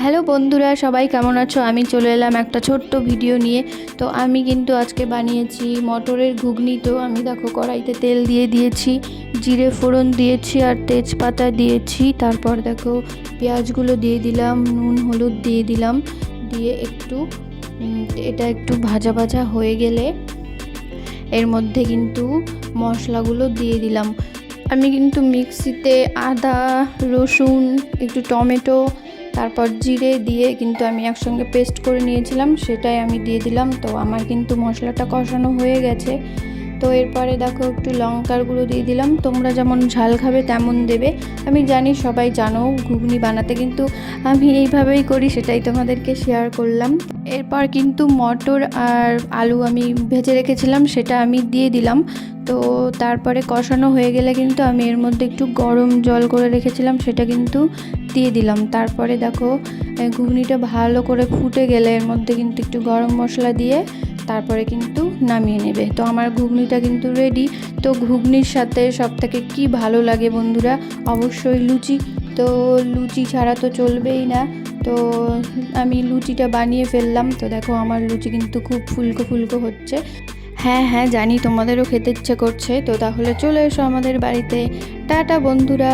Hello বন্ধুরা, সবাই কেমন আছো? আমি চলে এলাম একটা ছোট্ট ভিডিও নিয়ে। তো আমি কিন্তু আজকে বানিয়েছি মটরের ঘুগনি। তো আমি দেখো কড়াইতে তেল দিয়ে দিয়েছি, জিরে ফোড়ন দিয়েছি আর তেজপাতা দিয়েছি। তারপর দেখো পেঁয়াজগুলো দিয়ে দিলাম, নুন হলুদ দিয়ে দিলাম, দিয়ে একটু এটা একটু ভাজা ভাজা হয়ে গেলে এর মধ্যে কিন্তু মশলাগুলো দিয়ে দিলাম। আমি কিন্তু মিক্সিতে আদা, রসুন, একটু টমেটো, তারপর জিরে দিয়ে কিন্তু আমি একসঙ্গে পেস্ট করে নিয়েছিলাম, সেটাই আমি দিয়ে দিলাম। তো আমার কিন্তু মশলাটা কষানো হয়ে গেছে। তো এরপরে দেখো একটু লঙ্কার গুঁড়ো দিয়ে দিলাম। তোমরা যেমন ঝাল খাবে তেমন দেবে। আমি জানি সবাই জানো ঘুগনি বানাতে, কিন্তু আমি এইভাবেই করি, সেটাই তোমাদেরকে শেয়ার করলাম। এরপর কিন্তু মটর আর আলু আমি ভেজে রেখেছিলাম, সেটা আমি দিয়ে দিলাম। তো তারপরে কষানো হয়ে গেলে কিন্তু আমি এর মধ্যে একটু গরম জল করে রেখেছিলাম, সেটা কিন্তু দিয়ে দিলাম। তারপরে দেখো ঘুগনিটা ভালো করে ফুটে গেলে এর মধ্যে কিন্তু একটু গরম মশলা দিয়ে তারপরে কিন্তু নামিয়ে নেবে। তো আমার ঘুগনিটা কিন্তু রেডি। তো ঘুগনির সাথে সবথেকে কি ভালো লাগে বন্ধুরা, অবশ্যই লুচি। তো লুচি ছাড়া তো চলবেই না। তো আমি লুচিটা বানিয়ে ফেললাম। তো দেখো আমার লুচি কিন্তু খুব ফুলকো ফুলকো হচ্ছে। হ্যাঁ হ্যাঁ, জানি তোমাদেরও খেতে ইচ্ছে করছে। তো তাহলে চলে এসো আমাদের বাড়িতে। টাটা বন্ধুরা।